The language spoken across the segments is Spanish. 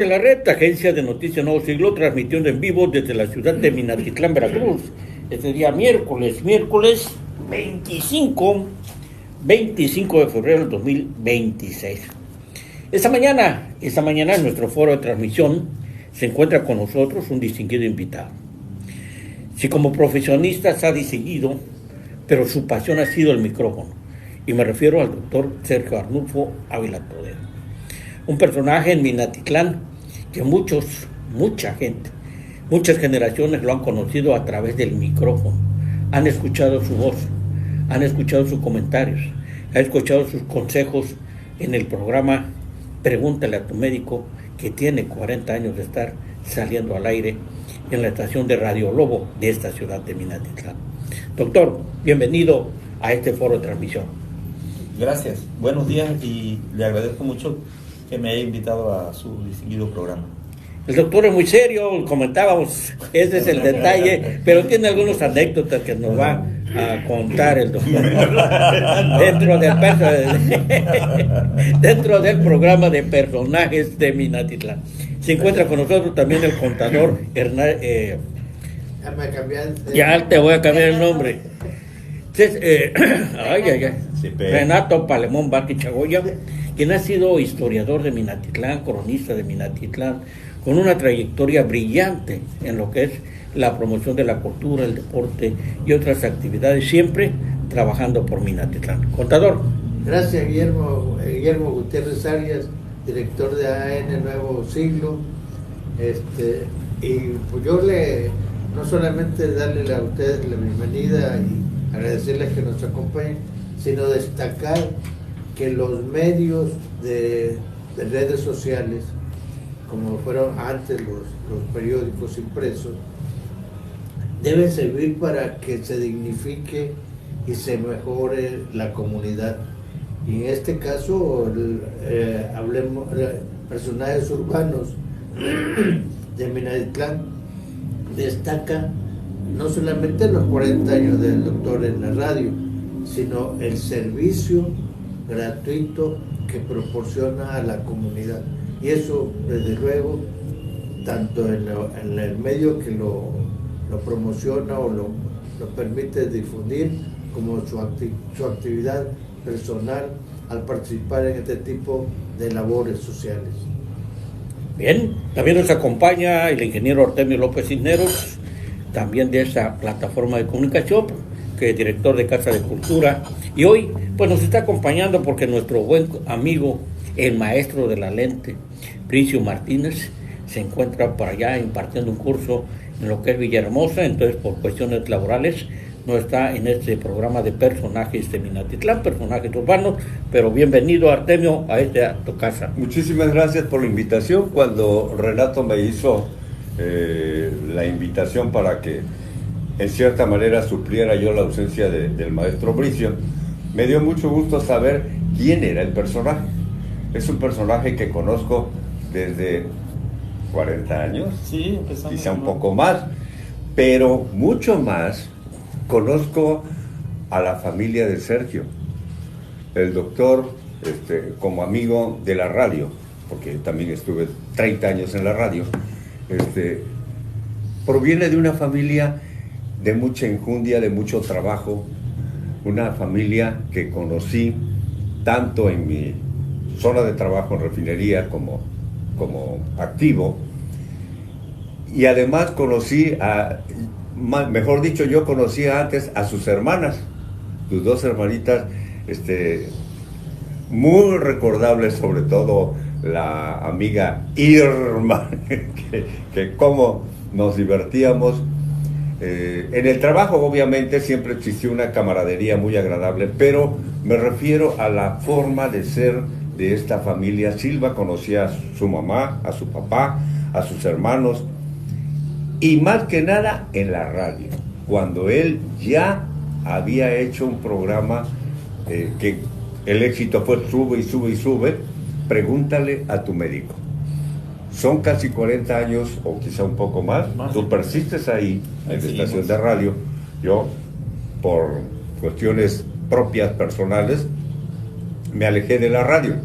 De la red, agencia de noticias Nuevo Siglo, transmitiendo en vivo desde la ciudad de Minatitlán, Veracruz, este día miércoles 25 de febrero del 2026. Esta mañana en nuestro foro de transmisión se encuentra con nosotros un distinguido invitado. Si como profesionista se ha distinguido, pero su pasión ha sido el micrófono, y me refiero al doctor Sergio Arnulfo Ávila Toledo. Un personaje en Minatitlán que mucha gente, muchas generaciones lo han conocido a través del micrófono, han escuchado su voz, han escuchado sus comentarios, han escuchado sus consejos en el programa Pregúntale a tu médico, que tiene 40 años de estar saliendo al aire en la estación de Radio Lobo de esta ciudad de Minatitlán. Doctor, bienvenido a este foro de transmisión. Gracias, buenos días y le agradezco mucho que me haya invitado a su distinguido programa. El doctor es muy serio, comentábamos, ese es el detalle, pero tiene algunas anécdotas que nos va a contar el doctor dentro del programa de personajes de Minatitlán. Se encuentra con nosotros también el contador Hernán. Ya te voy a cambiar el nombre. Renato Palemón Vázquez Chagoya, quien ha sido historiador de Minatitlán, cronista de Minatitlán, con una trayectoria brillante en lo que es la promoción de la cultura, el deporte y otras actividades, siempre trabajando por Minatitlán. Contador. Gracias, Guillermo Gutiérrez Arias, director de AN Nuevo Siglo. Y pues yo no solamente darle a ustedes la bienvenida y agradecerles que nos acompañen, sino destacar que los medios de redes sociales, como fueron antes los periódicos impresos, deben servir para que se dignifique y se mejore la comunidad. Y en este caso, hablemos de personajes urbanos de Minatitlán, destaca no solamente los 40 años del doctor en la radio, sino el servicio gratuito que proporciona a la comunidad. Y eso, desde luego, tanto en el medio que lo promociona o lo permite difundir, como su actividad personal al participar en este tipo de labores sociales. Bien, también nos acompaña el ingeniero Artemio López Cisneros, también de esta plataforma de comunicación, que es director de Casa de Cultura, y hoy pues nos está acompañando porque nuestro buen amigo, el maestro de la lente, Pricio Martínez, se encuentra por allá impartiendo un curso en lo que es Villahermosa, entonces por cuestiones laborales no está en este programa de personajes de Minatitlán, personajes urbanos, pero bienvenido, Artemio, a tu casa. Muchísimas gracias por la invitación. Cuando Renato me hizo la invitación para que en cierta manera supliera yo la ausencia del maestro Bricio, me dio mucho gusto saber quién era el personaje. Es un personaje que conozco desde 40 años, sí, quizá un poco más, pero mucho más conozco a la familia de Sergio, el doctor, como amigo de la radio, porque también estuve 30 años en la radio. Proviene de una familia de mucha enjundia, de mucho trabajo, una familia que conocí tanto en mi zona de trabajo en refinería como activo, y además yo conocía antes a sus hermanas, sus dos hermanitas, muy recordables, sobre todo la amiga Irma, que cómo nos divertíamos. En el trabajo obviamente siempre existió una camaradería muy agradable, pero me refiero a la forma de ser de esta familia. Silva conocía a su mamá, a su papá, a sus hermanos, y más que nada en la radio, cuando él ya había hecho un programa que el éxito fue sube y sube y sube, Pregúntale a tu médico. Son casi 40 años o quizá un poco más. Tú persistes ahí en la estación de radio. Yo, por cuestiones propias, personales, me alejé de la radio.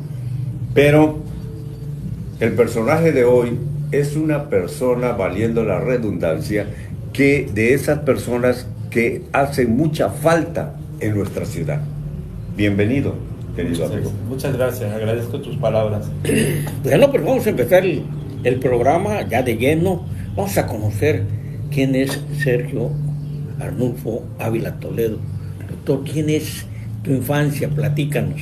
Pero El personaje de hoy es una persona, valiendo la redundancia, que de esas personas que hacen mucha falta en nuestra ciudad. Bienvenido, querido amigo. Muchas gracias, agradezco tus palabras. Bueno, pues vamos a empezar el programa ya de lleno. Vamos a conocer quién es Sergio Arnulfo Ávila Toledo. Doctor, ¿quién es tu infancia? Platícanos.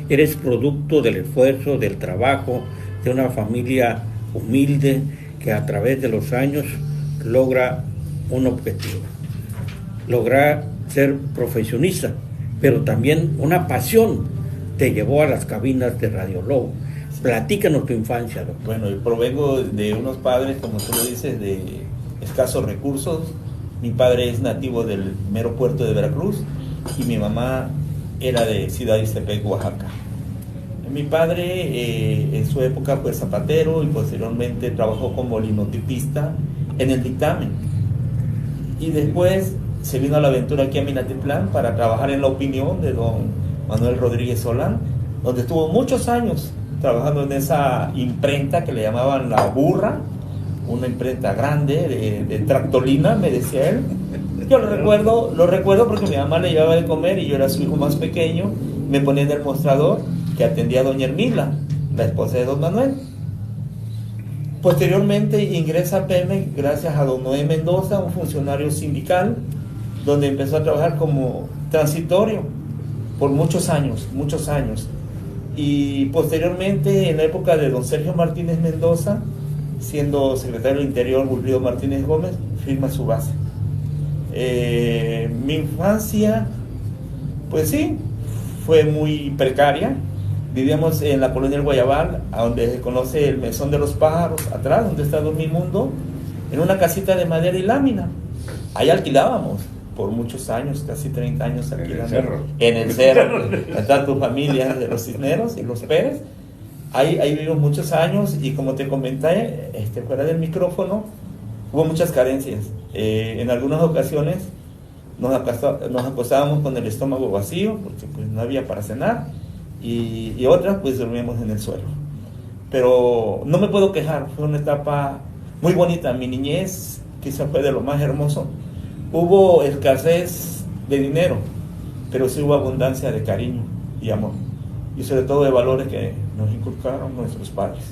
Eres producto del esfuerzo, del trabajo, de una familia humilde que a través de los años logra un objetivo. Logra ser profesionista, pero también una pasión te llevó a las cabinas de Radio Lobo. Platícanos tu infancia, doctor. Bueno, yo provengo de unos padres, como tú lo dices, de escasos recursos. Mi padre es nativo del mero puerto de Veracruz y mi mamá era de Ciudad Ixtepec, Oaxaca. Mi padre en su época fue zapatero y posteriormente trabajó como linotipista en el dictamen. Y después se vino a la aventura aquí a Minatitlán para trabajar en La Opinión de don Manuel Rodríguez Solán, donde estuvo muchos años trabajando en esa imprenta que le llamaban La Burra, una imprenta grande de tractolina, me decía él. Yo lo recuerdo porque mi mamá le llevaba de comer y yo era su hijo más pequeño, me ponía en el mostrador que atendía a doña Hermila, la esposa de don Manuel. Posteriormente ingresa a Pemex gracias a don Noé Mendoza, un funcionario sindical, donde empezó a trabajar como transitorio por muchos años. Y posteriormente, en la época de don Sergio Martínez Mendoza, siendo secretario del Interior, Wilfrido Martínez Gómez, firma su base. Mi infancia, pues sí, fue muy precaria. Vivíamos en la colonia del Guayabal, a donde se conoce el Mesón de los Pájaros, atrás, donde está Dormimundo, en una casita de madera y lámina. Ahí alquilábamos por muchos años, casi 30 años alquilando. En el cerro. Está tu familia de los Cisneros y los Pérez. Ahí vivimos muchos años y como te comenté, fuera del micrófono, hubo muchas carencias. En algunas ocasiones nos acostábamos con el estómago vacío, porque pues, no había para cenar. Y otras pues dormíamos en el suelo, pero no me puedo quejar, fue una etapa muy bonita. Mi niñez quizá fue de lo más hermoso. Hubo escasez de dinero, pero sí hubo abundancia de cariño y amor, y sobre todo de valores que nos inculcaron nuestros padres.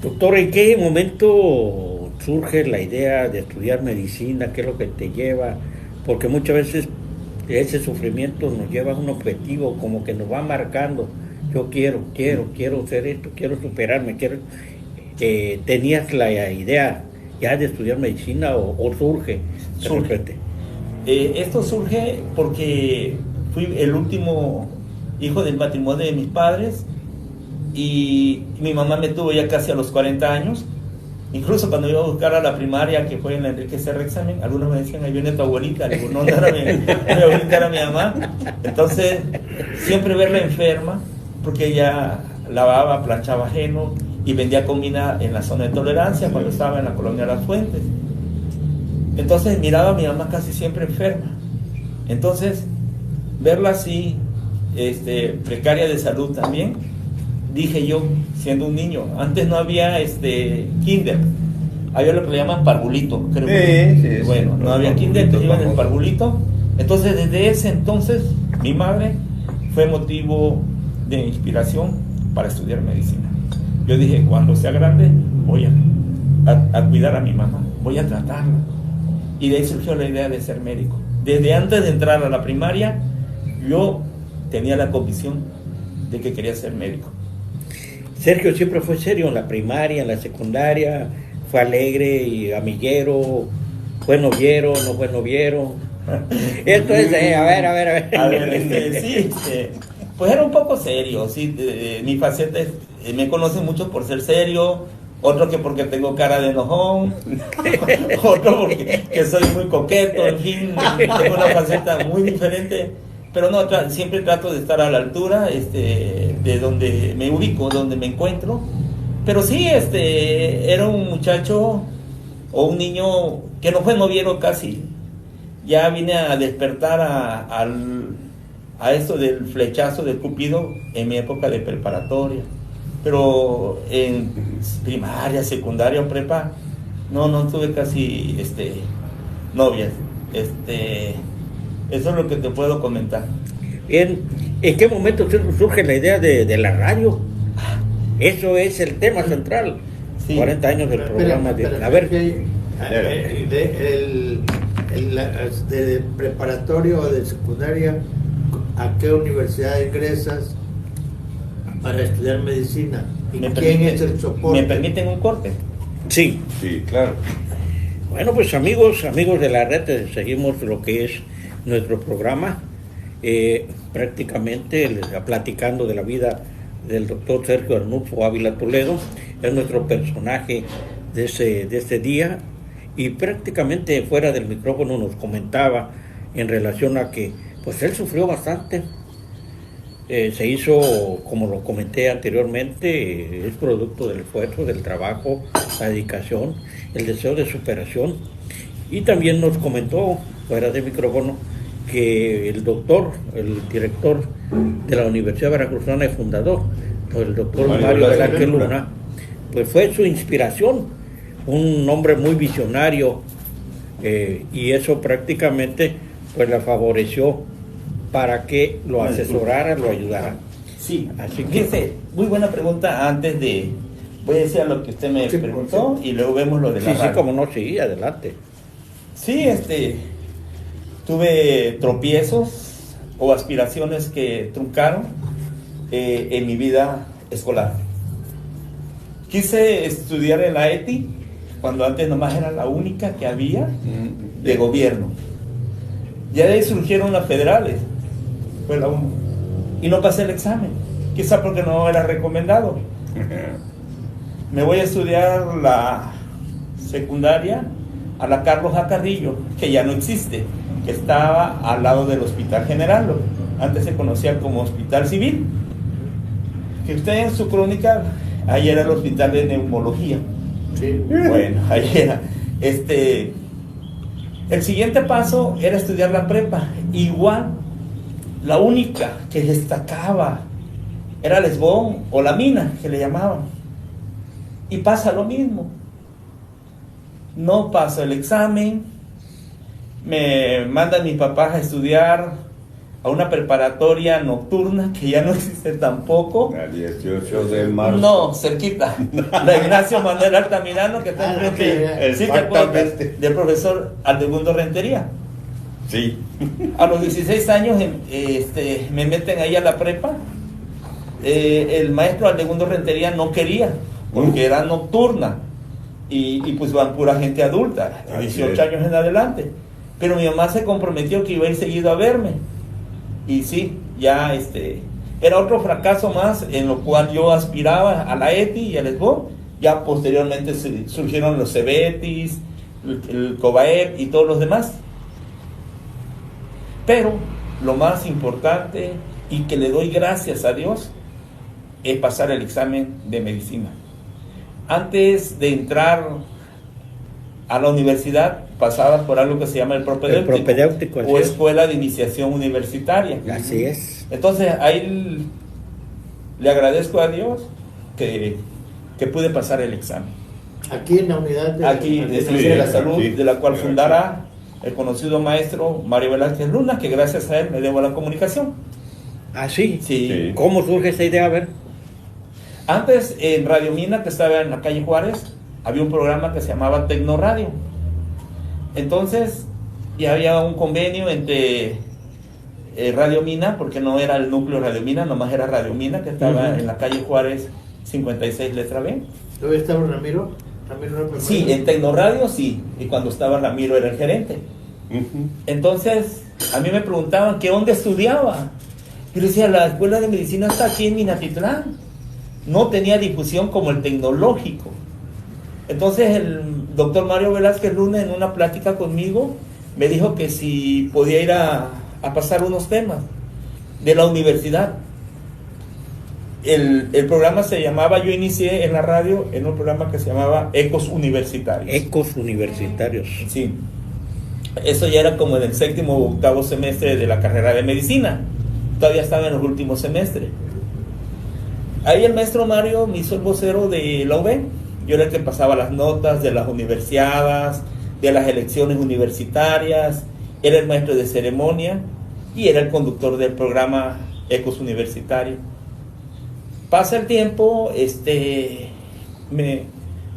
Doctor, ¿en qué momento surge la idea de estudiar medicina? ¿Qué es lo que te lleva? Porque muchas veces ese sufrimiento nos lleva a un objetivo, como que nos va marcando. Yo quiero hacer esto, quiero superarme, ¿tenías la idea ya de estudiar medicina o surge? Esto surge porque fui el último hijo del matrimonio de mis padres y mi mamá me tuvo ya casi a los 40 años. Incluso cuando iba a buscar a la primaria, que fue en la Enrique Serra Examen, algunos me decían, ahí viene tu abuelita. Le digo, no era mi abuelita, era mi mamá. Entonces, siempre verla enferma, porque ella lavaba, planchaba ajeno y vendía comida en la zona de Tolerancia cuando estaba en la colonia Las Fuentes. Entonces, miraba a mi mamá casi siempre enferma. Entonces, verla así, precaria de salud también, dije yo, siendo un niño, antes no había kinder, había lo que le llaman parvulito, creo. Sí, bueno, no había kinder, entonces iban en el parvulito. Entonces desde ese entonces mi madre fue motivo de inspiración para estudiar medicina. Yo dije, cuando sea grande voy a cuidar a mi mamá, voy a tratarla. Y de ahí surgió la idea de ser médico. Desde antes de entrar a la primaria yo tenía la convicción de que quería ser médico. Sergio siempre fue serio en la primaria, en la secundaria, fue alegre y amiguero, fue noviero, no fue noviero. Esto es, a ver. Sí, pues era un poco serio, sí, mi faceta me conocen mucho por ser serio, otro que porque tengo cara de enojón, otro porque que soy muy coqueto, en fin, tengo una faceta muy diferente. Pero no, siempre trato de estar a la altura de donde me ubico, donde me encuentro. Pero sí, era un muchacho o un niño que no fue noviero casi. Ya vine a despertar a esto del flechazo de Cupido en mi época de preparatoria. pero en primaria, secundaria o prepa, no tuve casi novias. Eso es lo que te puedo comentar. Bien, ¿en qué momento surge la idea de la radio? Eso es el tema central. Sí. 40 años del programa. A ver, de preparatorio o de secundaria, ¿a qué universidad ingresas para estudiar medicina? ¿Y quién es el soporte? ¿Me permiten un corte? sí. Sí, claro. Bueno, pues amigos de la red, seguimos lo que es nuestro programa, prácticamente platicando de la vida del doctor Sergio Arnulfo Ávila Toledo. Es nuestro personaje de ese día, y prácticamente fuera del micrófono nos comentaba en relación a que pues él sufrió bastante. Se hizo, como lo comenté anteriormente, es producto del esfuerzo, del trabajo, la dedicación, el deseo de superación. Y también nos comentó fuera de micrófono que el director de la Universidad Veracruzana y fundador, el doctor Mario Velázquez Luna, pues fue su inspiración, un hombre muy visionario, y eso prácticamente pues le favoreció para que lo asesorara, lo ayudara. Sí, así que fíjese, muy buena pregunta. Voy a decir a lo que usted me preguntó y luego vemos lo de la radio. Sí, como no, sí, adelante. Sí, tuve tropiezos o aspiraciones que truncaron en mi vida escolar. Quise estudiar en la ETI, cuando antes nomás era la única que había de gobierno. Ya de ahí surgieron las federales, fue la 1. Y no pasé el examen, quizá porque no era recomendado. Me voy a estudiar la secundaria a la Carlos A. Carrillo, que ya no existe, que estaba al lado del Hospital General, antes se conocía como Hospital Civil, que usted en su crónica, ahí era el Hospital de Neumología. Sí. Bueno, ahí era. El siguiente paso era estudiar la prepa. Igual, la única que destacaba era Lesbón o la Mina, que le llamaban. Y pasa lo mismo. No paso el examen, me mandan mis papás a estudiar a una preparatoria nocturna que ya no existe tampoco. El 18 de marzo. No, cerquita. La Ignacio Manuel Altamirano, que está enfrente, sí, exactamente, del profesor Aldegundo Rentería. Sí. A los 16 años me meten ahí a la prepa. El maestro Aldegundo Rentería no quería, porque era nocturna. Y pues van pura gente adulta, de 18 años en adelante. Pero mi mamá se comprometió que iba a ir seguido a verme. Y sí, ya era otro fracaso más en lo cual yo aspiraba a la ETI y al ESBO. Ya posteriormente surgieron los CEBETIS, el COBAEP y todos los demás. Pero lo más importante y que le doy gracias a Dios es pasar el examen de medicina. Antes de entrar a la universidad pasabas por algo que se llama el propedéutico o escuela de iniciación universitaria. Así es. Entonces ahí le agradezco a Dios que pude pasar el examen. Aquí en la unidad de Ciencia de la Salud, de la cual fundará el conocido maestro Mario Velázquez Luna, que gracias a él me debo a la comunicación. ¿Ah, sí? Sí. ¿Cómo surge esa idea? A ver. Antes en Radio Mina, que estaba en la calle Juárez, había un programa que se llamaba Tecnoradio. Entonces ya había un convenio entre Radio Mina, porque no era el núcleo Radio Mina, nomás era Radio Mina, que estaba en la calle Juárez 56 letra B. ¿Todavía estaba Ramiro? Sí, en Tecnoradio sí, y cuando estaba Ramiro era el gerente. Entonces a mí me preguntaban que dónde estudiaba. Yo decía, la escuela de medicina está aquí en Minatitlán. No tenía difusión como el tecnológico. Entonces el doctor Mario Velázquez Luna, en una plática conmigo, me dijo que si podía ir a pasar unos temas de la universidad. El programa se llamaba, yo inicié en la radio en un programa que se llamaba Ecos Universitarios. Ecos Universitarios. Sí. Eso ya era como en el 7º o 8º semestre de la carrera de medicina. Todavía estaba en los últimos semestres. Ahí el maestro Mario me hizo el vocero de la UB. Yo era el que pasaba las notas de las universidades, de las elecciones universitarias, era el maestro de ceremonia y era el conductor del programa Ecos Universitario. Pasa el tiempo, me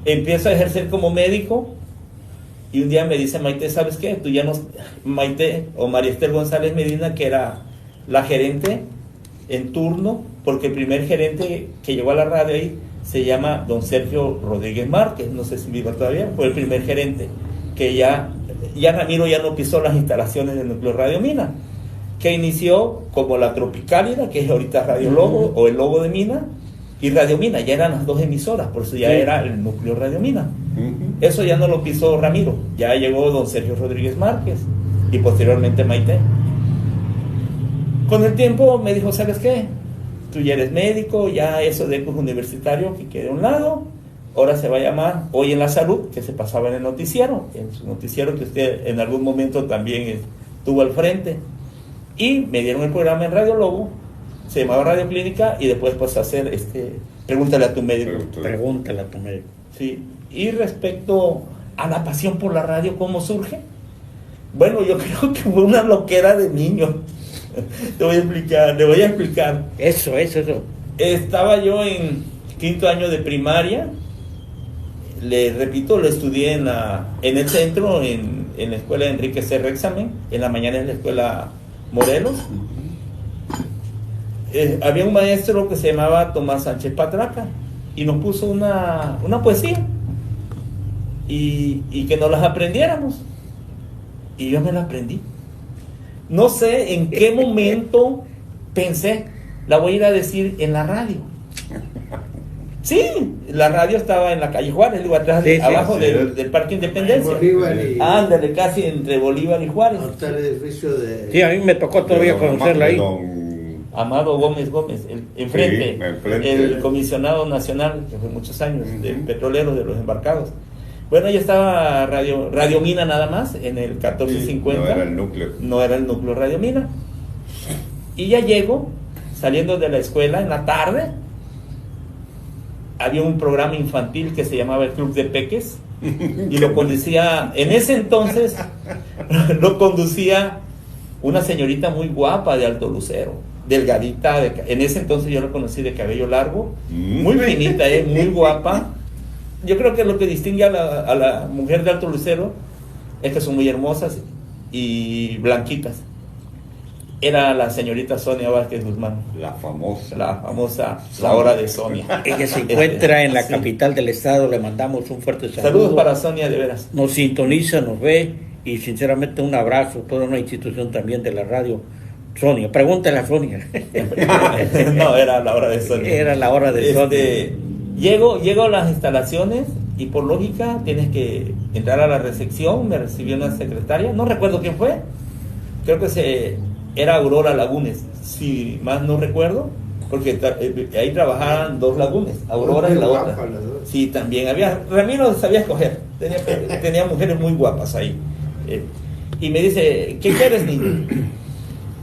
empiezo a ejercer como médico y un día me dice Maite, ¿sabes qué? Tú ya no... Maite o María Esther González Medina, que era la gerente en turno, porque el primer gerente que llegó a la radio ahí se llama don Sergio Rodríguez Márquez, no sé si viva todavía, fue el primer gerente, que ya Ramiro ya no pisó las instalaciones del núcleo Radio Mina, que inició como la Tropicálida, que es ahorita Radio Lobo, o el Lobo de Mina, y Radio Mina, ya eran las dos emisoras, por eso ya era el núcleo Radio Mina. Eso ya no lo pisó Ramiro, ya llegó don Sergio Rodríguez Márquez, y posteriormente Maite. Con el tiempo me dijo, ¿sabes qué? Tú ya eres médico, ya eso de Ecos Universitario que quede a un lado, ahora se va a llamar Hoy en la Salud, que se pasaba en el noticiero, en su noticiero que usted en algún momento también estuvo al frente, y me dieron el programa en Radio Lobo, se llamaba Radio Clínica, y después pues a hacer Pregúntale a tu médico. Pregúntale a tu médico. Sí. Y respecto a la pasión por la radio, ¿cómo surge? Bueno, yo creo que fue una loquera de niño. Le voy a explicar. Eso. Estaba yo en 5º año de primaria. Le repito, lo estudié en el centro, en la escuela de Enrique Serra Examen, en la mañana en la escuela Morelos. Había un maestro que se llamaba Tomás Sánchez Patraca y nos puso una poesía y que nos las aprendiéramos, y yo me la aprendí. No sé en qué momento pensé, la voy a ir a decir en la radio. Sí, la radio estaba en la calle Juárez, digo, atrás, abajo del Parque Independencia. Ándale, casi entre Bolívar y Juárez. Está el edificio de... Sí, a mí me tocó todavía conocerla ahí. Amado Gómez, enfrente, el comisionado nacional, que fue muchos años, del petrolero, de los embarcados. Bueno, ya estaba Radio Mina nada más, en el 1450. No era el núcleo. No era el núcleo Radio Mina. Y ya llego, saliendo de la escuela en la tarde, había un programa infantil que se llamaba el Club de Peques, y lo conducía, en ese entonces, lo conducía una señorita muy guapa de Alto Lucero, delgadita, en ese entonces yo la conocí de cabello largo, muy finita, muy guapa. Yo creo que lo que distingue a la mujer de Alto Lucero es que son muy hermosas y blanquitas. Era la señorita Sonia Vázquez Guzmán. La famosa, La Hora de Sonia. Ella se encuentra en la capital del estado, le mandamos un fuerte saludo. Saludos para Sonia, de veras. Nos sintoniza, nos ve, y sinceramente un abrazo, toda una institución también de la radio. Sonia, pregúntale a Sonia. No, era la Hora de Sonia. Era la Hora de Sonia. Llego a las instalaciones y por lógica tienes que entrar a la recepción. Me recibió una secretaria, no recuerdo quién fue, creo que era Aurora Lagunes, si más no recuerdo, porque ahí trabajaban 2 Lagunes, Aurora y la otra. Sí, también había, Ramiro sabía escoger, tenía mujeres muy guapas ahí. Y me dice, ¿qué quieres, niño?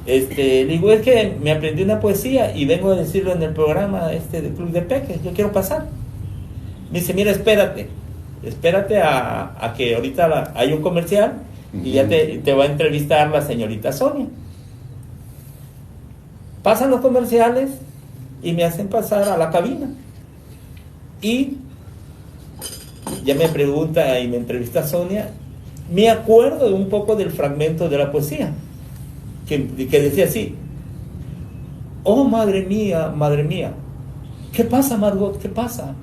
Le digo, es que me aprendí una poesía y vengo a decirlo en el programa del Club de Peques, yo quiero pasar. Me dice, mira, espérate a que ahorita hay un comercial y ya te va a entrevistar la señorita Sonia. Pasan los comerciales y me hacen pasar a la cabina y ya me pregunta y me entrevista Sonia. Me acuerdo de un poco del fragmento de la poesía que decía así: oh, madre mía, ¿qué pasa, Margot? ¿Qué pasa?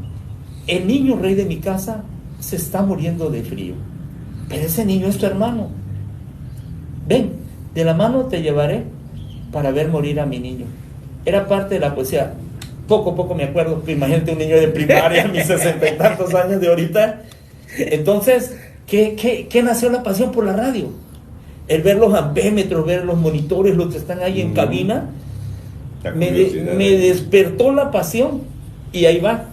El niño rey de mi casa se está muriendo de frío, pero ese niño es tu hermano. Ven, de la mano te llevaré para ver morir a mi niño. Era parte de la poesía. Poco me acuerdo, que imagínate un niño de primaria, mis 60 y tantos años de ahorita. Entonces, ¿qué nació la pasión por la radio? El ver los ampémetros, ver los monitores, los que están ahí en cabina, me despertó la pasión, y ahí va.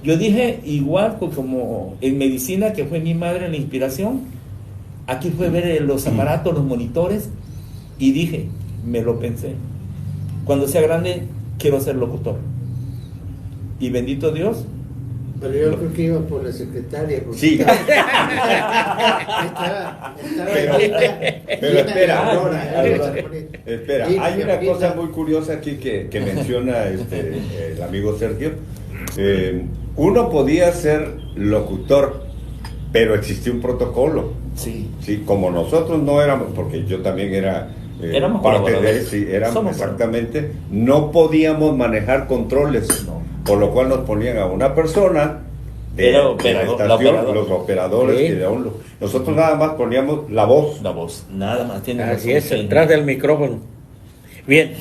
Yo dije, igual como en medicina, que fue mi madre la inspiración, aquí fue ver los aparatos, los monitores, y dije, me lo pensé, cuando sea grande quiero ser locutor. y bendito Dios. Pero yo creo que iba por la secretaria. Sí. Estaba Pero espera, Aurora. espera, hay una cosa muy curiosa aquí que menciona el amigo Sergio. Uno podía ser locutor, pero existía un protocolo. Sí. Sí, como nosotros no éramos, porque yo también era Éramos parte de, colaboradores. sí, éramos Somos exactamente, no podíamos manejar controles, No. por lo cual nos ponían a una persona de, Era de operador, la la estación, operadora. los operadores, Sí. que nosotros nada más poníamos la voz. La voz, nada más. Tiene Así razón, es, sí. detrás del micrófono. Bien,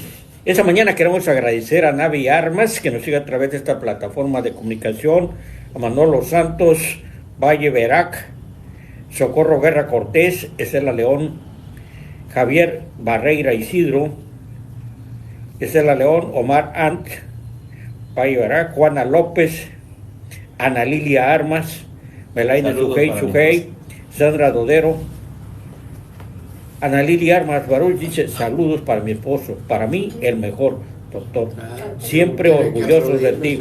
esta mañana queremos agradecer a Navi Armas, que nos sigue a través de esta plataforma de comunicación, a Manolo Santos, Valle Verac, Socorro Guerra Cortés, Estela León, Javier Barreira Isidro, Estela León, Omar Ant, Valle Verac, Juana López, Ana Lilia Armas, Melaine Saludos Sujei para mi Sujei, esposa. Sandra Dodero. Ana Lilia Armas Baruch dice: saludos para mi esposo, para mí el mejor, doctor, siempre orgullosos de ti.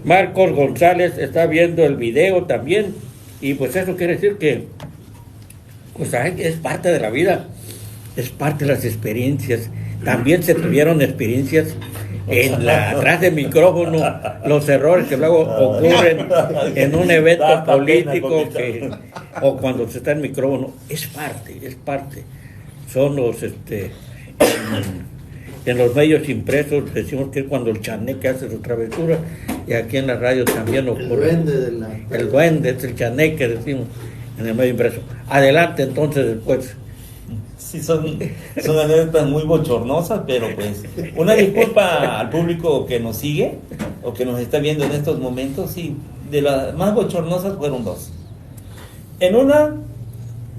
Marcos González está viendo el video también, y pues eso quiere decir que pues es parte de la vida, es parte de las experiencias. También se tuvieron experiencias atrás del micrófono, los errores que luego ocurren en un evento Da pena, político poquito. o cuando se está en micrófono, es parte. Son los en los medios impresos decimos que es cuando el chaneque hace su travesura, y aquí en la radio también El ocurre. duende de la... El duende es el chaneque, decimos en el medio impreso. Adelante entonces después. Sí, son anécdotas muy bochornosas, pero pues una disculpa al público que nos sigue o que nos está viendo en estos momentos. Sí, de las más bochornosas fueron dos. En una,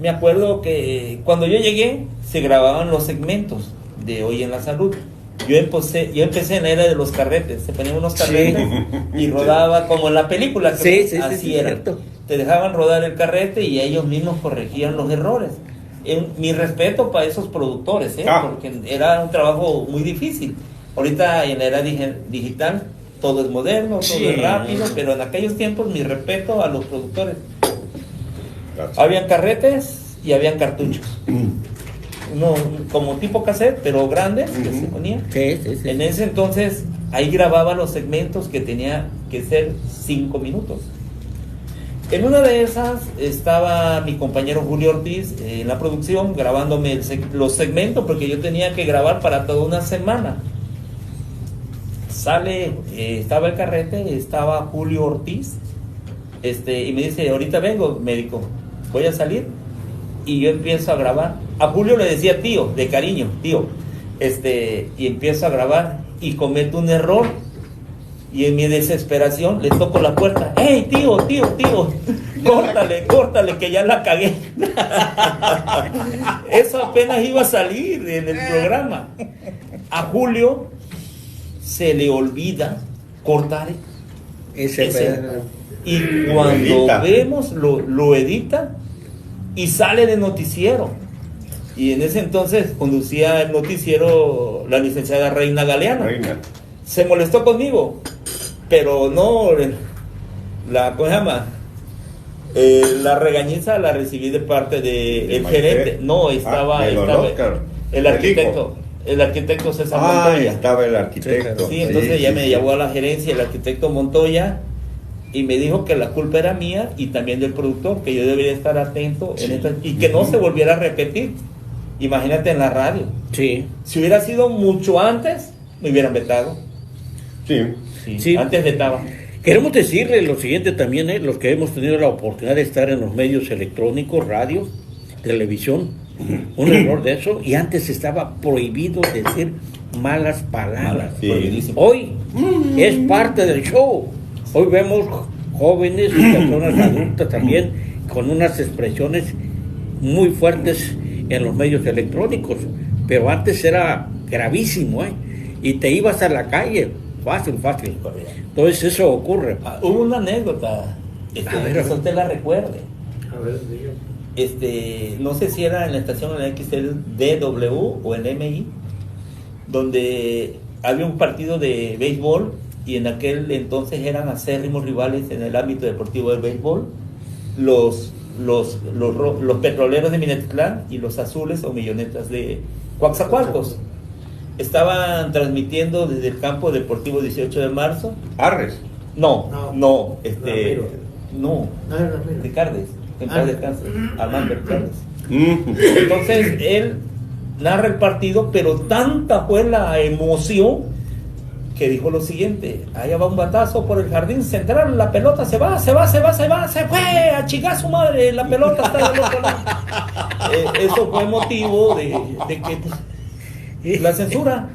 me acuerdo que cuando yo llegué se grababan los segmentos de Hoy en la Salud. Yo empecé en la era de los carretes, se ponían unos carretes y rodaba como en la película, Sí, así era. cierto. Te dejaban rodar el carrete y ellos mismos corregían los errores. Mi respeto para esos productores, porque era un trabajo muy difícil. Ahorita en la era digital todo es moderno, todo Sí. es rápido, pero en aquellos tiempos mi respeto a los productores. Gracias. Habían carretes y habían cartuchos. Uno como tipo cassette, pero grandes, que se ponían. Sí. En ese entonces, ahí grababa los segmentos que tenía que ser 5 minutos. En una de esas estaba mi compañero Julio Ortiz en la producción grabándome los segmentos, porque yo tenía que grabar para toda una semana. Estaba el carrete, estaba Julio Ortiz, y me dice: ahorita vengo, médico, voy a salir. Y yo empiezo a grabar. A Julio le decía tío, de cariño, tío. Y empiezo a grabar y cometo un error. Y en mi desesperación le toco la puerta. ¡Hey, tío! Córtale, que ya la cagué. Eso apenas iba a salir en el programa. A Julio se le olvida cortar Ese y cuando edita. vemos lo edita y sale de noticiero. Y en ese entonces conducía el noticiero la licenciada Reina Galeana. Reina. Se molestó conmigo, pero no ¿cómo se llama? La regañiza la recibí de parte ¿De del Maite? gerente. No, estaba de don Oscar, el el arquitecto. El arquitecto César Ah, Montoya. estaba el arquitecto. Sí, entonces ya me llevó a la gerencia el arquitecto Montoya y me dijo que la culpa era mía y también del productor, que yo debería estar atento en esta, y que no se volviera a repetir. Imagínate en la radio. Sí. Si hubiera sido mucho antes, me hubieran vetado. Sí. Sí. Antes vetaba. Queremos decirle lo siguiente también, los que hemos tenido la oportunidad de estar en los medios electrónicos, radio, televisión, un error de eso, y antes estaba prohibido decir malas palabras. Sí. Prohibidísimo. Hoy es parte del show. Hoy vemos jóvenes y personas adultas también con unas expresiones muy fuertes en los medios electrónicos, pero antes era gravísimo, y te ibas a la calle, fácil. Entonces eso ocurre. Hubo una anécdota, A ver. quizá usted la recuerde. A ver, dígame. No sé si era en la estación en XDW o en MI, donde había un partido de béisbol y en aquel entonces eran acérrimos rivales en el ámbito deportivo del béisbol, los petroleros de Minatitlán y los azules o millonetas de Coatzacoalcos. Estaban transmitiendo desde el campo deportivo 18 de marzo. Arres. No, Ramiro. no, No era Ramiro. Ricardes, en paz descanse, Armando Ricardes. Mm. Entonces él narra el partido, pero tanta fue la emoción que dijo lo siguiente: allá va un batazo por el jardín central, la pelota se fue a chingar su madre, la pelota está del otro lado. Eso fue motivo de que la censura.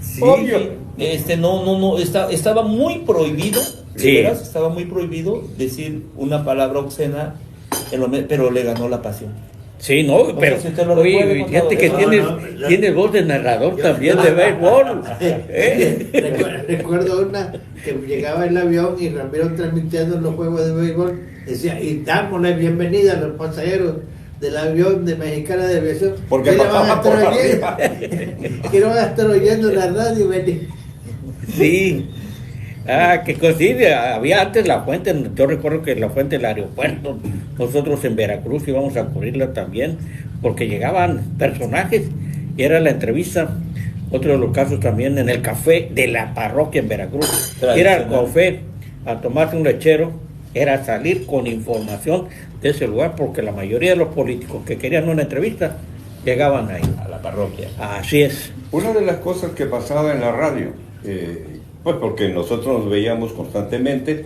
Sí. Obvio. Estaba muy prohibido, de Sí. veras, estaba muy prohibido decir una palabra obscena, pero le ganó la pasión. Sí, no, No pero sé si usted lo oye, recuerda, fíjate que contador. tienes voz de narrador también de béisbol. Recuerdo una que llegaba el avión y Ramiro transmitiendo los juegos de béisbol decía: y damos la bienvenida a los pasajeros del avión de Mexicana de Aviación, Porque que le van a pasaba estar por oyendo, arriba. que no van a estar oyendo la radio. Sí. Que coincide, había antes la fuente, yo recuerdo que la fuente del aeropuerto, nosotros en Veracruz íbamos a cubrirla también, porque llegaban personajes y era la entrevista. Otro de los casos también en el café de la parroquia en Veracruz, era el café a tomarse un lechero, era salir con información de ese lugar, porque la mayoría de los políticos que querían una entrevista llegaban ahí. A la parroquia. Así es. Una de las cosas que pasaba en la radio, pues porque nosotros nos veíamos constantemente,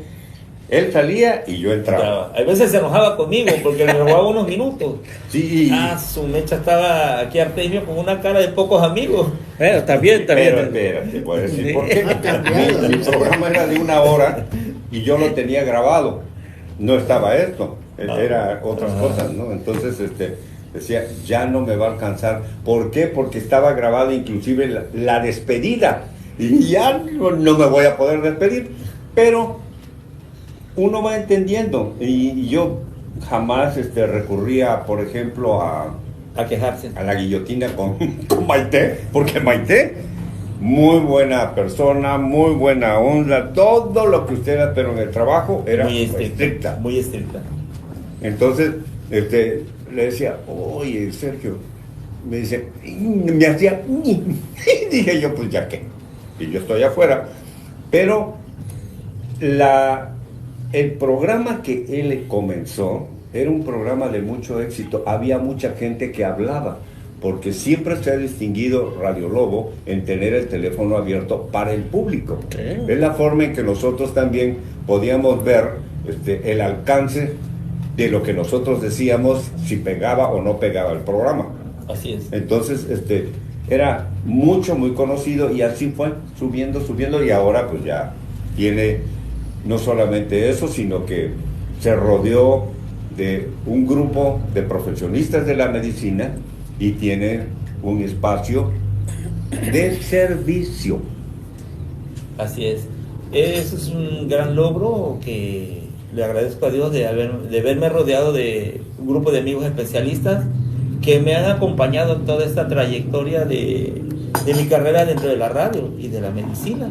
él salía y yo entraba. A veces se enojaba conmigo porque le robaba unos minutos. Sí, Su mecha estaba aquí Artemio con una cara de pocos amigos. Bueno, también. pero espérate, voy a decir Sí. por qué. Ha cambiado. Mi programa era de 1 hora y yo lo tenía grabado. No estaba esto, era otras cosas, ¿no? Entonces, decía, ya no me va a alcanzar. ¿Por qué? Porque estaba grabada inclusive la despedida. Y ya no me voy a poder despedir. Pero uno va entendiendo. Y yo jamás recurría, por ejemplo, a quejarse. la guillotina con Maite, porque Maite, muy buena persona, muy buena onda, todo lo que usted era, pero en el trabajo era Muy estricta. Muy estricta. Entonces, le decía, oye, Sergio, me dice, me hacía, y dije yo, pues ya qué, y yo estoy afuera, pero el programa que él comenzó era un programa de mucho éxito, había mucha gente que hablaba, porque siempre se ha distinguido Radio Lobo en tener el teléfono abierto para el público. Sí. Es la forma en que nosotros también podíamos ver el alcance de lo que nosotros decíamos, si pegaba o no pegaba el programa. Así es. Entonces, era muy conocido y así fue subiendo y ahora pues ya tiene no solamente eso, sino que se rodeó de un grupo de profesionistas de la medicina y tiene un espacio de servicio. Así es. Eso es un gran logro que le agradezco a Dios de haberme rodeado de un grupo de amigos especialistas que me han acompañado en toda esta trayectoria de mi carrera dentro de la radio y de la medicina.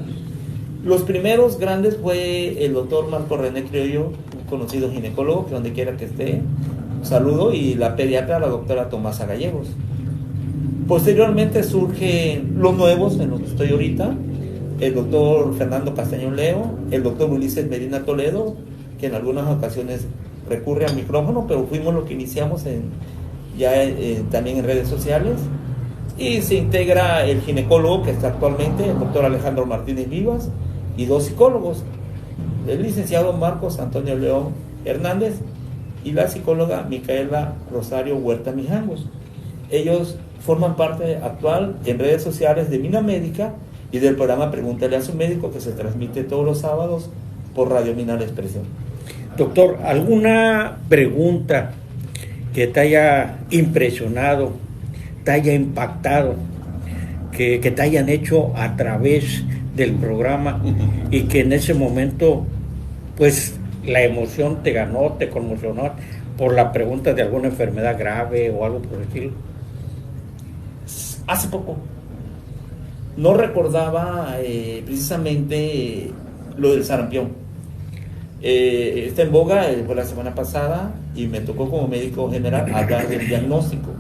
Los primeros grandes fue el doctor Marco René Criollo, un conocido ginecólogo, que donde quiera que esté, saludo, y la pediatra, la doctora Tomasa Gallegos. Posteriormente surgen los nuevos, en los que estoy ahorita, el doctor Fernando Castañón Leo, el doctor Ulises Medina Toledo, que en algunas ocasiones recurre al micrófono, pero fuimos los que iniciamos también en redes sociales. Y se integra el ginecólogo que está actualmente, el doctor Alejandro Martínez Vivas, y 2 psicólogos, el licenciado Marcos Antonio León Hernández y la psicóloga Micaela Rosario Huerta Mijangos. Ellos forman parte actual en redes sociales de Mina Médica y del programa Pregúntale a su médico, que se transmite todos los sábados por Radio Mina La Expresión. Doctor, ¿alguna pregunta que te haya impresionado, te haya impactado, que te hayan hecho a través del programa y que en ese momento pues la emoción te ganó, te conmocionó por la pregunta de alguna enfermedad grave o algo por el estilo? Hace poco no recordaba precisamente lo del sarampión. Está en boga, fue la semana pasada, y me tocó como médico general hablar del diagnóstico.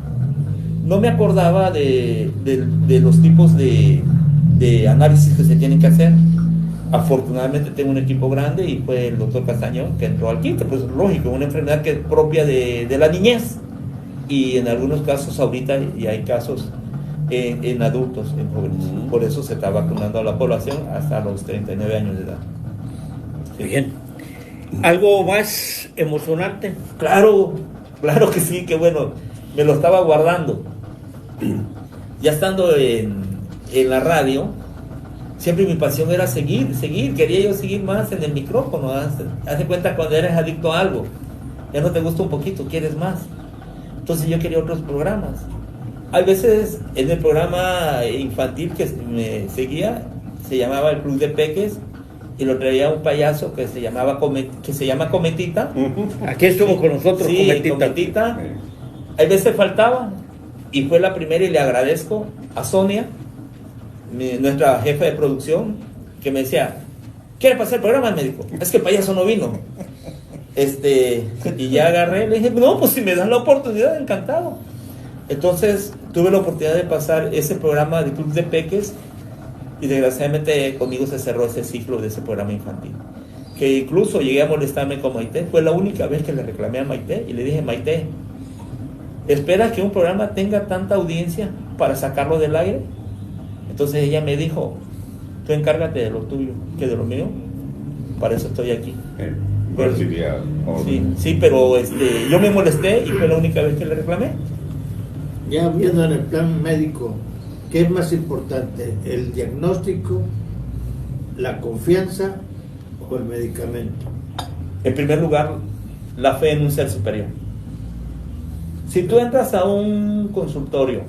No me acordaba de los tipos de análisis que se tienen que hacer. Afortunadamente tengo un equipo grande y fue el doctor Castañón que entró al quinto. Pues lógico, una enfermedad que es propia de la niñez, y en algunos casos ahorita ya hay casos en adultos, en jóvenes. Por eso se está vacunando a la población hasta los 39 años de edad. Sí. Bien. ¿Algo más emocionante? Claro que sí, que bueno, me lo estaba guardando. Ya estando en la radio, siempre mi pasión era seguir, quería yo seguir más en el micrófono. Haz de cuenta cuando eres adicto a algo, ya no te gusta un poquito, quieres más. Entonces yo quería otros programas. Hay veces en el programa infantil que me seguía, se llamaba El Club de Peques, y lo traía un payaso que se llama Cometita. Aquí estuvo con nosotros, sí, Cometita. Hay veces faltaba, y fue la primera, y le agradezco a Sonia, nuestra jefa de producción, que me decía, ¿quiere pasar el programa, médico? Es que el payaso no vino. Y ya agarré, le dije, no, pues si me dan la oportunidad, encantado. Entonces tuve la oportunidad de pasar ese programa de Club de Peques, y desgraciadamente conmigo se cerró ese ciclo de ese programa infantil, que incluso llegué a molestarme con Maite. Fue la única vez que le reclamé a Maite y le dije, Maite, ¿espera que un programa tenga tanta audiencia para sacarlo del aire? Entonces ella me dijo, tú encárgate de lo tuyo, que de lo mío, para eso estoy aquí. Sí, pero yo me molesté y fue la única vez que le reclamé. Ya viendo en el plan médico, ¿qué es más importante? ¿El diagnóstico, la confianza o el medicamento? En primer lugar, la fe en un ser superior. Si tú entras a un consultorio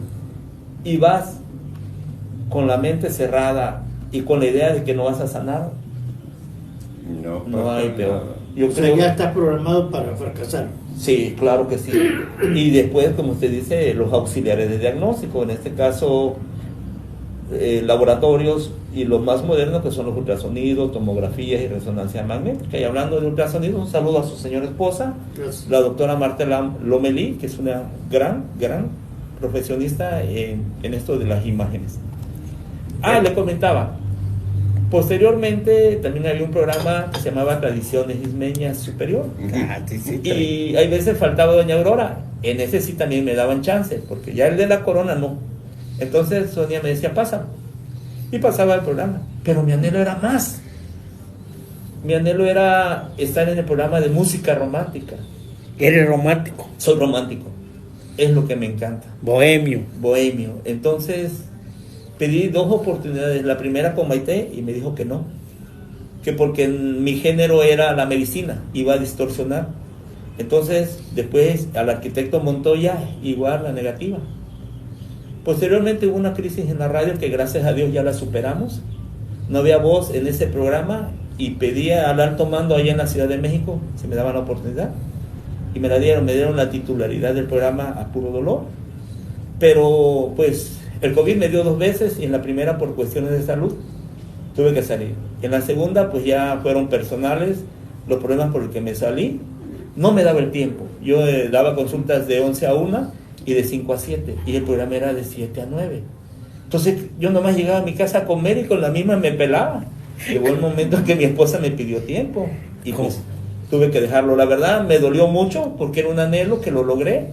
y vas con la mente cerrada y con la idea de que no vas a sanar, no hay peor. O sea, ya está programado para fracasar. Sí, claro que sí. Y después, como usted dice, los auxiliares de diagnóstico, en este caso laboratorios, y los más modernos que son los ultrasonidos, tomografías y resonancia magnética. Y hablando de ultrasonidos, un saludo a su señora esposa, la doctora Marta Lomelí, que es una gran profesionista en esto de las imágenes. Le comentaba, posteriormente también había un programa que se llamaba Tradiciones Ismeñas Superior, y hay veces faltaba doña Aurora. En ese sí también me daban chance, porque ya el de la corona no. Entonces Sonia me decía, pasa, y pasaba el programa, pero mi anhelo era más. Mi anhelo era estar en el programa de música romántica. ¿Eres romántico? Soy romántico, es lo que me encanta. Bohemio. Entonces pedí 2 oportunidades, la primera con Maite, y me dijo que no, que porque mi género era la medicina, iba a distorsionar. Entonces después al arquitecto Montoya, igual la negativa. Posteriormente hubo una crisis en la radio que gracias a Dios ya la superamos. No había voz en ese programa, y pedí al alto mando allá en la Ciudad de México si me daban la oportunidad, y me dieron la titularidad del programa a puro dolor. Pero pues el COVID me dio 2 veces, y en la primera por cuestiones de salud tuve que salir. En la segunda pues ya fueron personales los problemas por los que me salí. No me daba el tiempo. Yo daba consultas de 11 a 1 y de 5 a 7, y el programa era de 7 a 9. Entonces yo nomás llegaba a mi casa a comer, y con la misma me pelaba. Llegó el momento en que mi esposa me pidió tiempo, y pues tuve que dejarlo. La verdad me dolió mucho, porque era un anhelo que lo logré,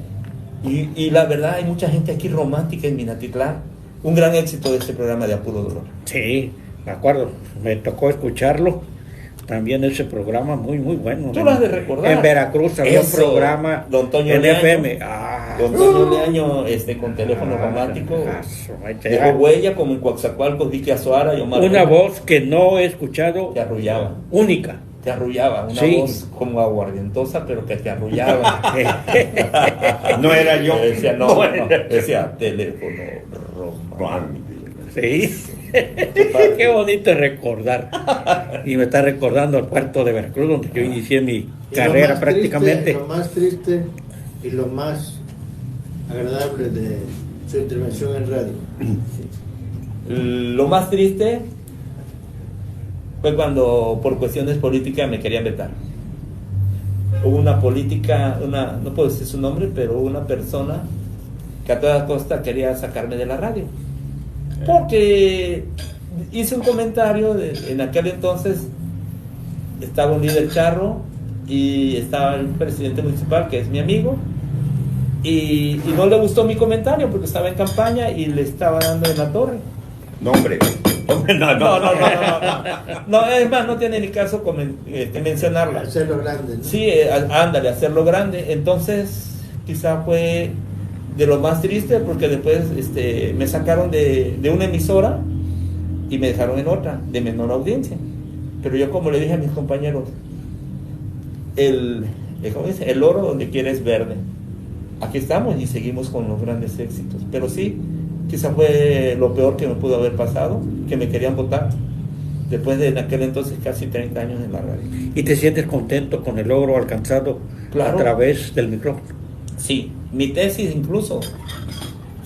y la verdad hay mucha gente aquí romántica en Minatitlán. Un gran éxito de este programa de A Puro Dolor. Sí, me acuerdo, me tocó escucharlo. También ese programa muy bueno. Tú lo has de recordar. En Veracruz había un programa Don Toño en Leaño, FM. Don Toño Leaño, con teléfono romántico. Dejó huella como en Coatzacoalcos, Vicky Azuara y Omar. Una voz que no he escuchado. Te arrullaba. Única. Te arrullaba. Una voz como aguardientosa, pero que te arrullaba. No era yo. Decía, no, decía teléfono romántico. Sí. Qué bonito es recordar. Y me está recordando al puerto de Veracruz, donde yo inicié mi carrera prácticamente. Lo más triste y lo más agradable de su intervención en radio. Lo más triste, fue cuando por cuestiones políticas me querían vetar. Hubo una política, no puedo decir su nombre, pero una persona que a toda costa quería sacarme de la radio. Porque hice un comentario, en aquel entonces estaba un líder charro y estaba el presidente municipal, que es mi amigo, y no le gustó mi comentario porque estaba en campaña y le estaba dando en la torre. No, hombre. No, es más, no tiene ni caso mencionarla. Hacerlo grande, ¿no? Sí, ándale, hacerlo grande. Entonces, quizá fue de lo más triste, porque después me sacaron de una emisora y me dejaron en otra, de menor audiencia. Pero yo, como le dije a mis compañeros, ¿cómo dice? El oro donde quiera es verde. Aquí estamos y seguimos con los grandes éxitos. Pero sí, quizá fue lo peor que me pudo haber pasado, que me querían votar, después de en aquel entonces casi 30 años en la radio. ¿Y te sientes contento con el logro alcanzado Claro. a través del micrófono? Sí, mi tesis incluso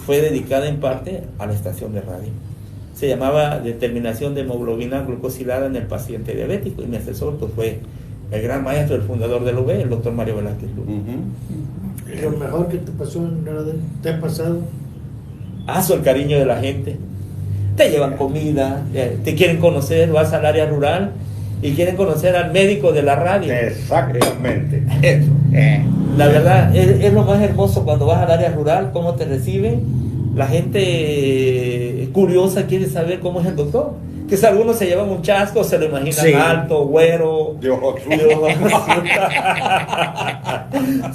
fue dedicada en parte a la estación de radio. Se llamaba Determinación de hemoglobina glucosilada en el paciente diabético, y mi asesor pues fue el gran maestro, el fundador del UB, el doctor Mario Velázquez Luz. Lo mejor que te pasó en radio, ¿te ha pasado? El cariño de la gente. Te llevan comida, te quieren conocer, vas al área rural y quieren conocer al médico de la radio. Exactamente. Eso. La verdad, es lo más hermoso cuando vas al área rural, cómo te reciben. La gente curiosa quiere saber cómo es el doctor. Que si algunos se llevan un chasco, se lo imaginan Sí. alto, güero. De ojos de ojos azules.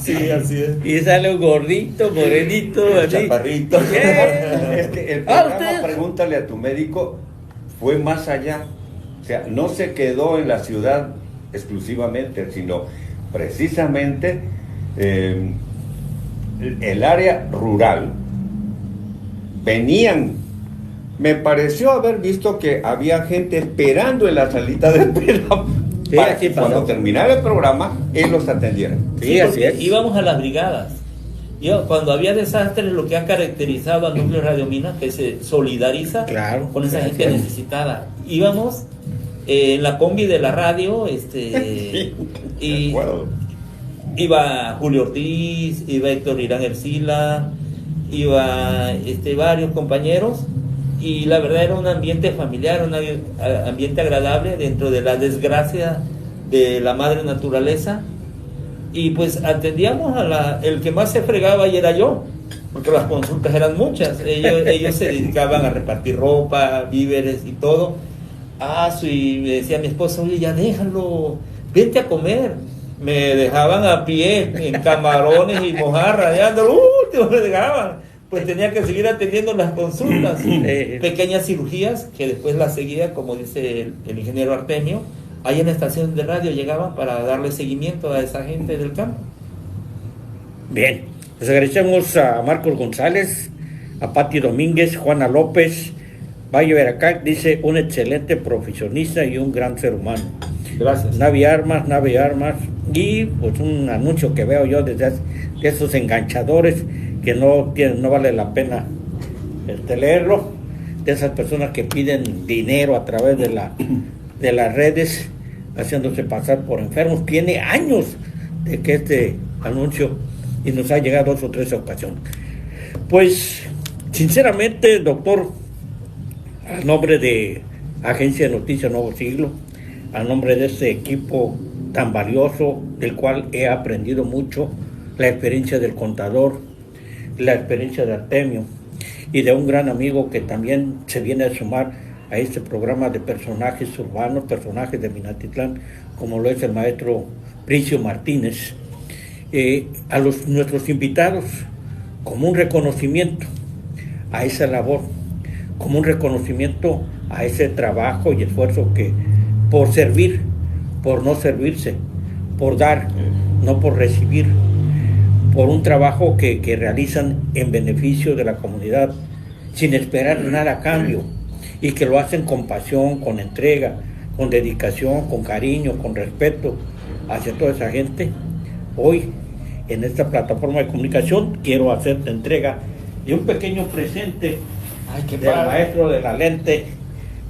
Sí, así es. Y sale un gordito, morenito, así. Chaparrito. Es que el programa ¿usted? Pregúntale a tu médico fue más allá. O sea, no se quedó en la ciudad exclusivamente, sino precisamente el área rural. Venían. Me pareció haber visto que había gente esperando en la salita de espera Sí, para así que cuando pasó. terminara el programa, él los atendiera. Sí, así porque es. íbamos a las brigadas. Cuando había desastres, lo que ha caracterizado al núcleo Radio Mina, que se solidariza Claro, con esa gente gracias. necesitada. Íbamos en la combi de la radio, De y acuerdo. iba Julio Ortiz, iba Héctor Irán Ercila, iba varios compañeros, y la verdad era un ambiente familiar, un ambiente agradable dentro de la desgracia de la madre naturaleza. Y pues atendíamos el que más se fregaba y era yo, porque las consultas eran muchas. Ellos se dedicaban a repartir ropa, víveres y todo. Y me decía mi esposa, oye, ya déjalo, vente a comer. Me dejaban a pie en camarones y mojarra, ya lo último me dejaban. Pues tenía que seguir atendiendo las consultas, pequeñas cirugías que después las seguía, como dice el ingeniero Artemio. Ahí en la estación de radio llegaban para darle seguimiento a esa gente del campo. Bien, les agradecemos a Marcos González, a Pati Domínguez, Juana López, Valle Veracruz, dice un excelente profesionista y un gran ser humano. Gracias. Nave Armas, y pues un anuncio que veo yo de esos enganchadores que no vale la pena leerlo, de esas personas que piden dinero a través de las redes, haciéndose pasar por enfermos. Tiene años de que este anuncio, y nos ha llegado 2 o 3 ocasiones. Pues, sinceramente, doctor, al nombre de Agencia de Noticias Nuevo Siglo, al nombre de este equipo tan valioso, del cual he aprendido mucho, la experiencia del contador, la experiencia de Artemio, y de un gran amigo que también se viene a sumar a este programa de personajes urbanos, personajes de Minatitlán, como lo es el maestro Bricio Martínez, a nuestros invitados, como un reconocimiento a esa labor, como un reconocimiento a ese trabajo y esfuerzo que por servir, por no servirse, por dar, no por recibir, por un trabajo que realizan en beneficio de la comunidad, sin esperar nada a cambio, y que lo hacen con pasión, con entrega, con dedicación, con cariño, con respeto hacia toda esa gente. Hoy, en esta plataforma de comunicación, quiero hacerte entrega de un pequeño presente del maestro de la lente,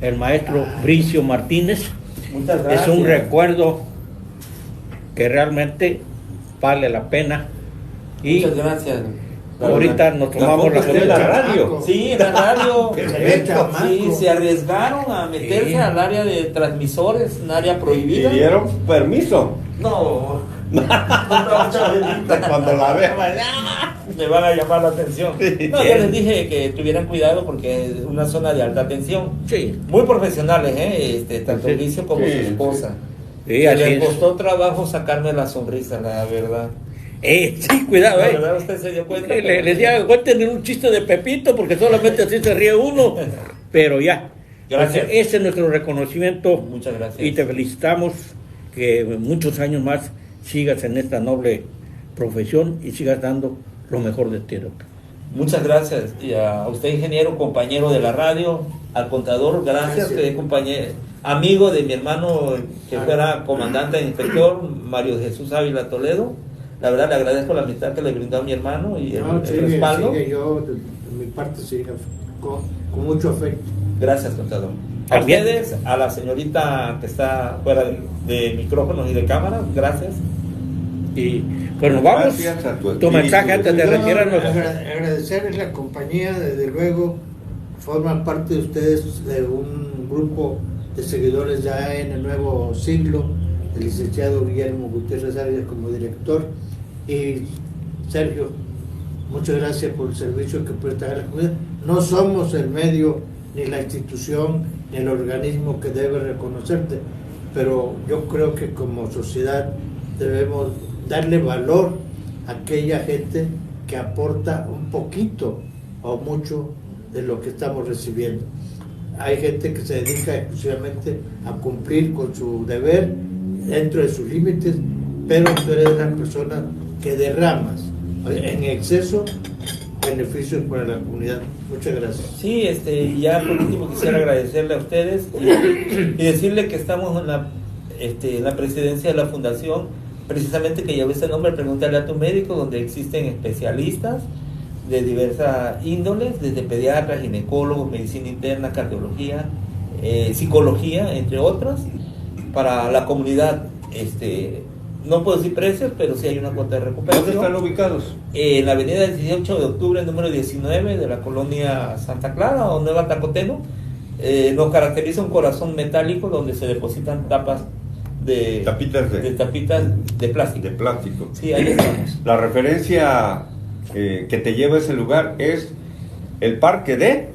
el maestro Bricio Martínez, Muchas gracias. Es un recuerdo que realmente vale la pena. Y Muchas gracias. ahorita nos tomamos la foto de la radio. Sí, en la radio. chamaco. Sí, se arriesgaron a meterse Sí. al área de transmisores, un área prohibida. Pidieron permiso. No. Cuando la vean, Me van a llamar la atención. Sí. No, yo les dije que tuvieran cuidado porque es una zona de alta tensión. Sí, Muy profesionales, tanto Sí. Vicio como Sí, su esposa. sí, así Les es. costó trabajo sacarme la sonrisa, la verdad. Sí, cuidado, La verdad, usted se dio cuenta. Les decía, voy a tener un chiste de Pepito porque solamente así se ríe uno. Pero ya. Gracias. Ese es nuestro reconocimiento. Muchas gracias. Y te felicitamos que muchos años más sigas en esta noble profesión y sigas dando lo mejor de ti, doctor. Muchas gracias. Y a usted, ingeniero, compañero de la radio, al contador, gracias, que es compañero, amigo de mi hermano que fuera comandante e inspector, Mario Jesús Ávila Toledo. La verdad le agradezco la amistad que le brindó a mi hermano y el respaldo. Yo, de mi parte, sigue con mucho afecto. Gracias, contador. A También. ustedes, a la señorita que está fuera de micrófonos y de cámara, gracias. Y bueno, vamos. Gracias a tu Tu espíritu. mensaje antes de No, retirarnos. agradecerles la compañía, desde luego, forman parte de ustedes de un grupo de seguidores de AN Nuevo Siglo, el licenciado Guillermo Gutiérrez Arias como director, y Sergio, muchas gracias por el servicio que prestan a la comunidad. No somos el medio, ni la institución, ni el organismo que debe reconocerte, pero yo creo que como sociedad debemos darle valor a aquella gente que aporta un poquito o mucho de lo que estamos recibiendo. Hay gente que se dedica exclusivamente a cumplir con su deber dentro de sus límites, pero tú eres una persona que derramas en exceso beneficios para la comunidad. Muchas gracias. Sí, ya por último quisiera agradecerle a ustedes y decirle que estamos en la presidencia de la fundación, precisamente que llevo ese nombre, pregúntale a tu médico, donde existen especialistas de diversas índoles, desde pediatras, ginecólogos, medicina interna, cardiología, psicología, entre otras, para la comunidad. No puedo decir precios, pero sí hay una cuota de recuperación. ¿Dónde están ubicados? En la avenida 18 de octubre, número 19 de la colonia Santa Clara o Nueva Tacoteno. Nos caracteriza un corazón metálico donde se depositan tapitas de plástico. De plástico. Sí, ahí estamos. La referencia que te lleva a ese lugar es el parque de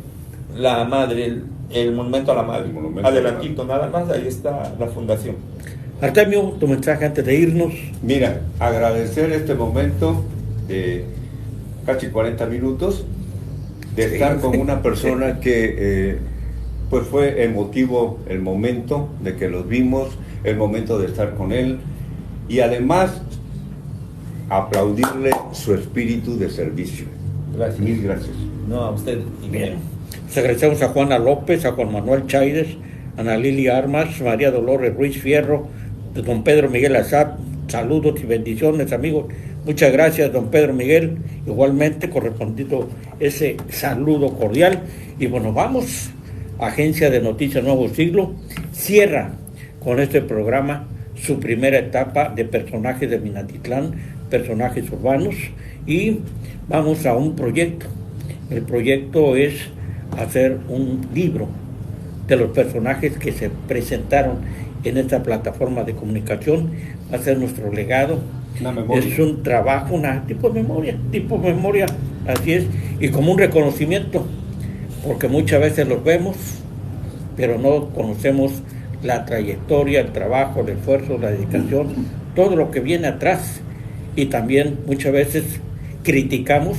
La madre, el monumento a la madre. El monumento a la Adelantito, nada más, ahí está la fundación. Artemio, tu mensaje antes de irnos. Mira, agradecer este momento de casi 40 minutos de estar con una persona que pues fue emotivo el momento de que los vimos, el momento de estar con él y además aplaudirle su espíritu de servicio. Gracias. Mil gracias. No, a usted. Bien. Les agradecemos a Juana López, a Juan Manuel Chaides, a Ana Lilia Armas, María Dolores Ruiz Fierro, don Pedro Miguel Azad. Saludos y bendiciones, amigos. Muchas gracias, don Pedro Miguel. Igualmente, correspondido ese saludo cordial. Y bueno, vamos. Agencia de Noticias Nuevo Siglo cierra con este programa su primera etapa de personajes de Minatitlán, personajes urbanos, y vamos a un proyecto. El proyecto es hacer un libro de los personajes que se presentaron en esta plataforma de comunicación. Va a ser nuestro legado. Una memoria. Es un trabajo, tipo memoria, así es, y como un reconocimiento, porque muchas veces los vemos, pero no conocemos la trayectoria, el trabajo, el esfuerzo, la dedicación, todo lo que viene atrás, y también muchas veces criticamos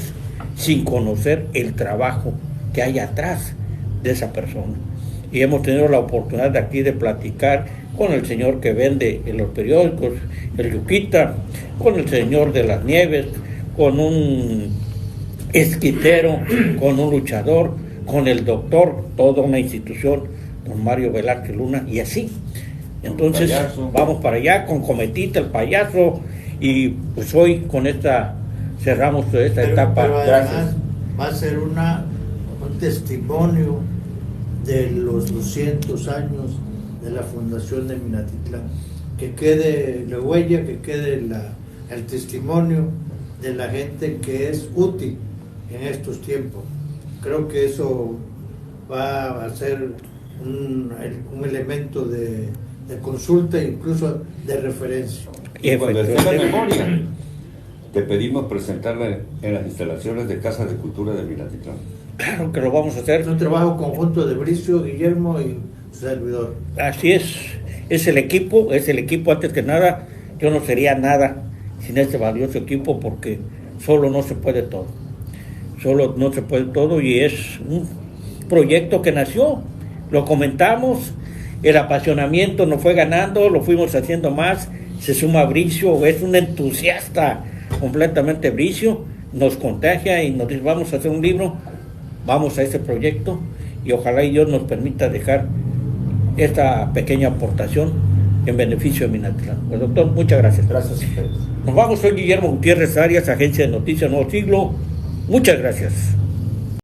sin conocer el trabajo que hay atrás de esa persona. Y hemos tenido la oportunidad de aquí de platicar con el señor que vende en los periódicos, el Yuquita, con el señor de las nieves, con un esquitero, con un luchador, con el doctor, toda una institución, don Mario Velázquez Luna, y así. Entonces vamos para allá con Cometita, el payaso, y pues hoy con esta cerramos esta etapa. Pero además va a ser un testimonio de los 200 años de la Fundación de Minatitlán. Que quede la huella, que quede el testimonio de la gente que es útil en estos tiempos. Creo que eso va a ser un elemento de consulta e incluso de referencia. Y cuando esté la memoria, te pedimos presentarla en las instalaciones de Casa de Cultura de Minatitlán. Claro que lo vamos a hacer. Es un trabajo conjunto de Bricio, Guillermo y su servidor. Así es el equipo antes que nada. Yo no sería nada sin este valioso equipo porque solo no se puede todo. Y es un proyecto que nació, lo comentamos, el apasionamiento nos fue ganando, lo fuimos haciendo más, se suma Bricio, es un entusiasta completamente Bricio, nos contagia y nos dice vamos a hacer un libro, vamos a ese proyecto y ojalá y Dios nos permita dejar esta pequeña aportación en beneficio de Minatitlán. Pues doctor, muchas gracias. Gracias a ustedes. Nos vamos, soy Guillermo Gutiérrez Arias, Agencia de Noticias Nuevo Siglo. Muchas gracias.